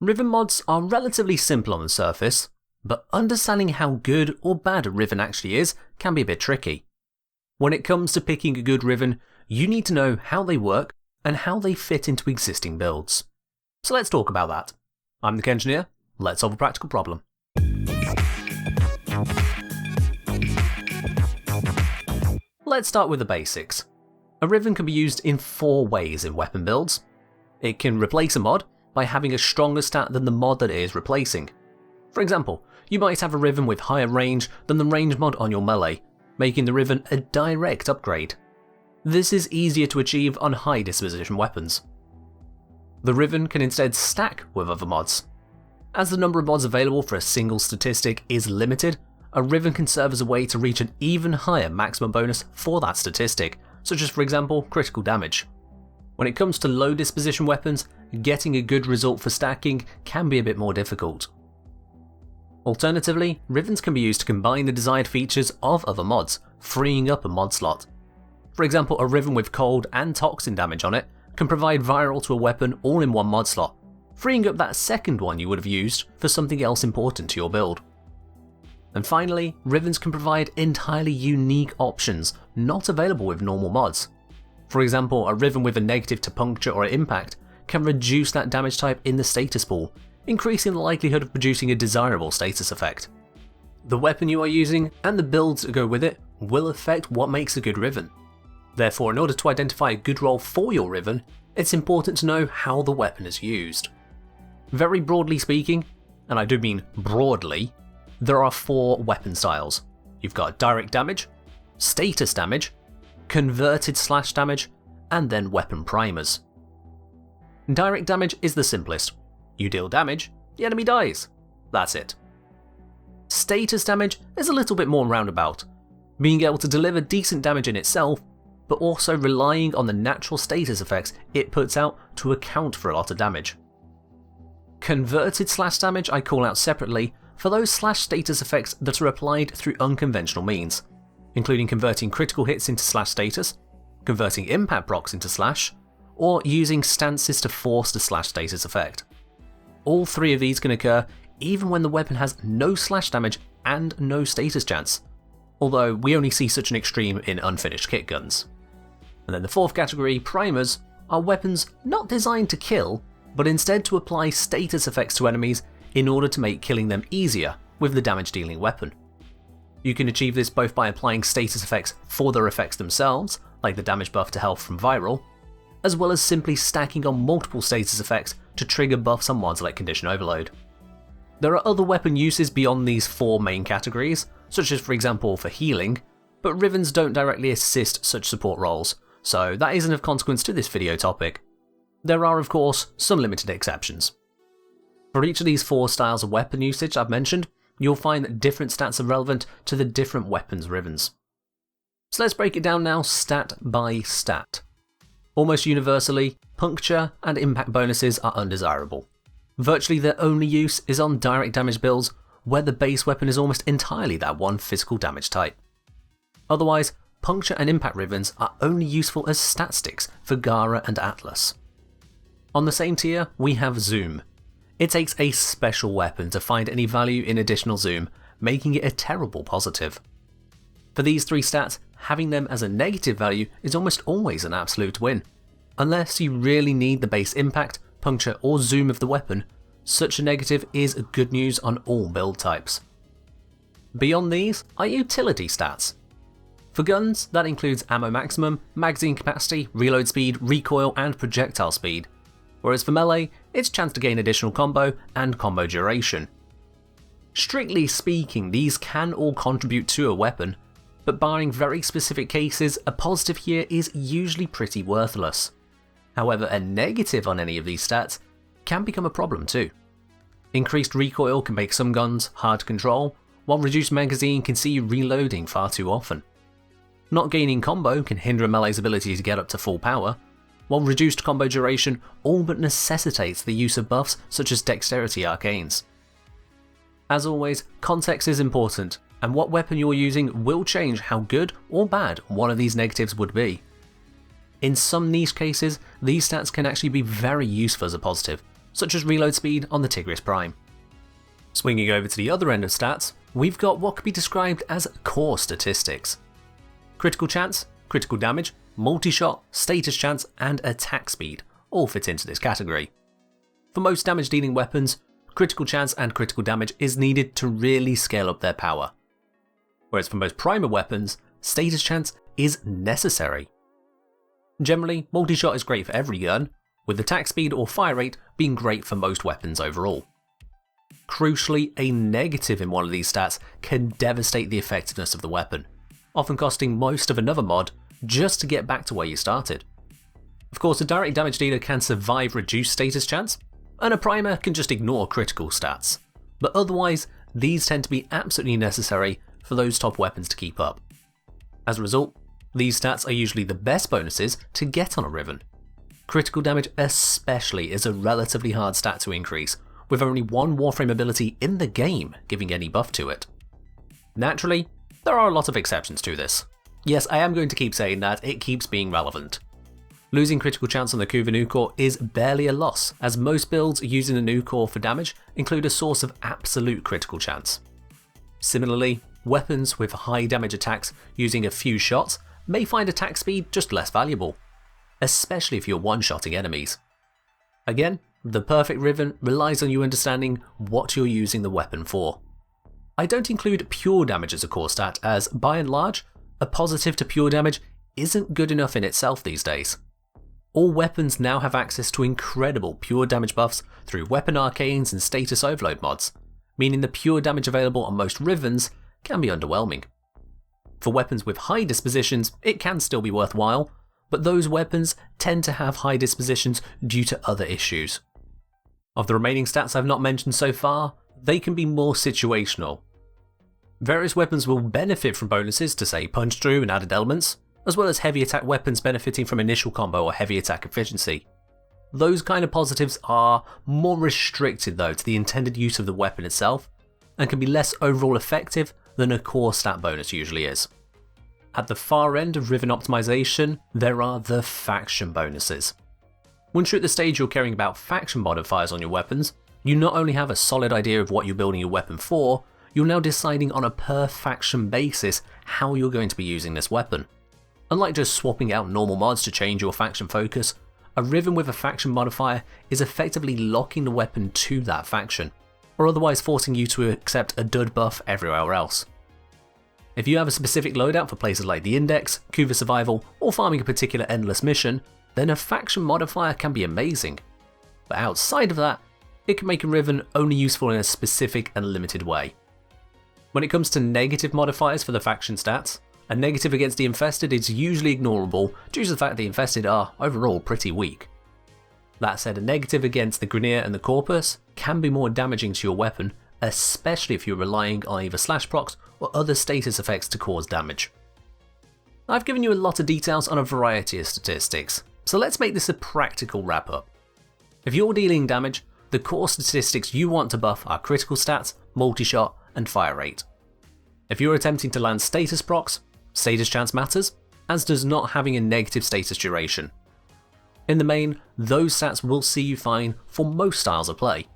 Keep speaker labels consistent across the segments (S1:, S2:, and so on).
S1: Riven mods are relatively simple on the surface, but understanding how good or bad a riven actually is can be a bit tricky. When it comes to picking a good riven, you need to know how they work and how they fit into existing builds. So let's talk about that. I'm the Engineer, let's solve a practical problem. Let's start with the basics. A riven can be used in 4 ways in weapon builds. It can replace a mod by having a stronger stat than the mod that it is replacing. For example, you might have a riven with higher range than the range mod on your melee, making the riven a direct upgrade. This is easier to achieve on high disposition weapons. The riven can instead stack with other mods. As the number of mods available for a single statistic is limited, a riven can serve as a way to reach an even higher maximum bonus for that statistic, such as for example critical damage. When it comes to low disposition weapons, getting a good result for stacking can be a bit more difficult. Alternatively, rivens can be used to combine the desired features of other mods, freeing up a mod slot. For example, a riven with cold and toxin damage on it can provide viral to a weapon all in one mod slot, freeing up that second one you would have used for something else important to your build. And finally, rivens can provide entirely unique options not available with normal mods. For example, a riven with a negative to puncture or impact can reduce that damage type in the status pool, increasing the likelihood of producing a desirable status effect. The weapon you are using and the builds that go with it will affect what makes a good riven. Therefore, in order to identify a good role for your riven, it's important to know how the weapon is used. Very broadly speaking, and I do mean broadly, there are 4 weapon styles. You've got direct damage, status damage, converted slash damage, and then weapon primers. Direct damage is the simplest. You deal damage, the enemy dies. That's it. Status damage is a little bit more roundabout, being able to deliver decent damage in itself, but also relying on the natural status effects it puts out to account for a lot of damage. Converted slash damage I call out separately for those slash status effects that are applied through unconventional means, including converting critical hits into slash status, converting impact procs into slash, or using stances to force the slash status effect. All 3 of these can occur even when the weapon has no slash damage and no status chance, although we only see such an extreme in unfinished kit guns. And then the 4th category, primers, are weapons not designed to kill, but instead to apply status effects to enemies in order to make killing them easier with the damage dealing weapon. You can achieve this both by applying status effects for their effects themselves, like the damage buff to health from viral, as well as simply stacking on multiple status effects to trigger buffs on mods like condition overload. There are other weapon uses beyond these 4 main categories, such as for example for healing, but rivens don't directly assist such support roles, so that isn't of consequence to this video topic. There are of course some limited exceptions. For each of these 4 styles of weapon usage I've mentioned, you'll find that different stats are relevant to the different weapons rivens. So let's break it down now stat by stat. Almost universally, puncture and impact bonuses are undesirable. Virtually their only use is on direct damage builds where the base weapon is almost entirely that one physical damage type. Otherwise, puncture and impact rivens are only useful as stat sticks for Gara and Atlas. On the same tier, we have zoom. It takes a special weapon to find any value in additional zoom, making it a terrible positive. For these 3 stats, having them as a negative value is almost always an absolute win. Unless you really need the base impact, puncture or zoom of the weapon, such a negative is good news on all build types. Beyond these are utility stats. For guns, that includes ammo maximum, magazine capacity, reload speed, recoil and projectile speed. Whereas for melee, it's chance to gain additional combo and combo duration. Strictly speaking, these can all contribute to a weapon, but barring very specific cases, a positive here is usually pretty worthless. However, a negative on any of these stats can become a problem too. Increased recoil can make some guns hard to control, while reduced magazine can see you reloading far too often. Not gaining combo can hinder a melee's ability to get up to full power, while reduced combo duration all but necessitates the use of buffs such as dexterity arcanes. As always, context is important, and what weapon you're using will change how good or bad one of these negatives would be. In some niche cases, these stats can actually be very useful as a positive, such as reload speed on the Tigris Prime. Swinging over to the other end of stats, we've got what could be described as core statistics. Critical chance, critical damage, multi-shot, status chance, and attack speed all fit into this category. For most damage dealing weapons, critical chance and critical damage is needed to really scale up their power. Whereas for most primer weapons, status chance is necessary. Generally, multi-shot is great for every gun, with attack speed or fire rate being great for most weapons overall. Crucially, a negative in one of these stats can devastate the effectiveness of the weapon, often costing most of another mod just to get back to where you started. Of course, a direct damage dealer can survive reduced status chance, and a primer can just ignore critical stats, but otherwise these tend to be absolutely necessary for those top weapons to keep up. As a result, these stats are usually the best bonuses to get on a riven. Critical damage especially is a relatively hard stat to increase, with only one Warframe ability in the game giving any buff to it. Naturally, there are a lot of exceptions to this. Yes, I am going to keep saying that, it keeps being relevant. Losing critical chance on the Kuva new core is barely a loss, as most builds using the new core for damage include a source of absolute critical chance. Similarly, weapons with high damage attacks using a few shots may find attack speed just less valuable, especially if you're one-shotting enemies. Again, the perfect riven relies on you understanding what you're using the weapon for. I don't include pure damage as a core stat, as by and large, a positive to pure damage isn't good enough in itself these days. All weapons now have access to incredible pure damage buffs through weapon arcanes and status overload mods, meaning the pure damage available on most rivens can be underwhelming. For weapons with high dispositions, it can still be worthwhile, but those weapons tend to have high dispositions due to other issues. Of the remaining stats I've not mentioned so far, they can be more situational. Various weapons will benefit from bonuses to say punch through and added elements, as well as heavy attack weapons benefiting from initial combo or heavy attack efficiency. Those kind of positives are more restricted though to the intended use of the weapon itself, and can be less overall effective than a core stat bonus usually is. At the far end of riven optimization, there are the faction bonuses. Once you're at the stage you're caring about faction modifiers on your weapons, you not only have a solid idea of what you're building your weapon for, you're now deciding on a per faction basis how you're going to be using this weapon. Unlike just swapping out normal mods to change your faction focus, a riven with a faction modifier is effectively locking the weapon to that faction, or otherwise forcing you to accept a dud buff everywhere else. If you have a specific loadout for places like the Index, Kuva Survival, or farming a particular endless mission, then a faction modifier can be amazing. But outside of that, it can make a riven only useful in a specific and limited way. When it comes to negative modifiers for the faction stats, a negative against the Infested is usually ignorable due to the fact the Infested are overall pretty weak. That said, a negative against the Grineer and the Corpus can be more damaging to your weapon, especially if you're relying on either slash procs or other status effects to cause damage. I've given you a lot of details on a variety of statistics, so let's make this a practical wrap up. If you're dealing damage, the core statistics you want to buff are critical stats, multi-shot, and fire rate. If you're attempting to land status procs, status chance matters, as does not having a negative status duration. In the main, those stats will see you fine for most styles of play.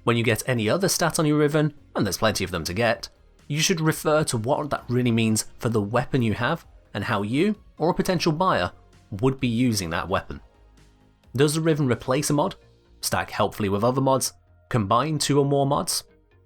S1: When you get any other stat on your riven, and there's plenty of them to get, you should refer to what that really means for the weapon you have and how you, or a potential buyer, would be using that weapon. Does the riven replace a mod, stack helpfully with other mods, combine 2 or more mods,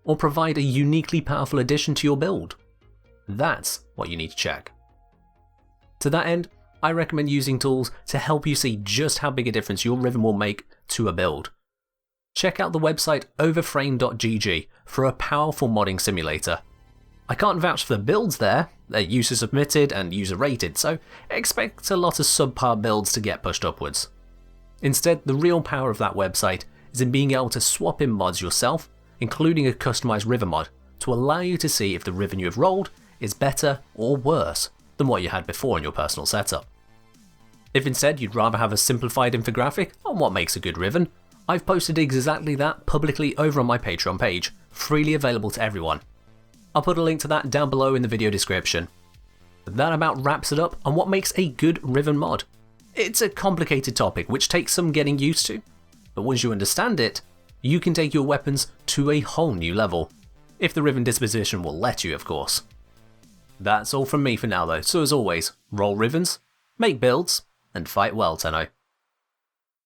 S1: or provide a uniquely powerful addition to your build? That's what you need to check. To that end, I recommend using tools to help you see just how big a difference your riven will make to a build. Check out the website overframe.gg for a powerful modding simulator. I can't vouch for the builds there, they're user submitted and user rated, so expect a lot of subpar builds to get pushed upwards. Instead, the real power of that website is in being able to swap in mods yourself, including a customized riven mod, to allow you to see if the riven you have rolled is better or worse than what you had before in your personal setup. If instead you'd rather have a simplified infographic on what makes a good riven, I've posted exactly that publicly over on my Patreon page, freely available to everyone. I'll put a link to that down below in the video description. That about wraps it up on what makes a good riven mod. It's a complicated topic which takes some getting used to, but once you understand it, you can take your weapons to a whole new level. If the riven disposition will let you, of course. That's all from me for now though, so as always, roll rivens, make builds, and fight well, Tenno.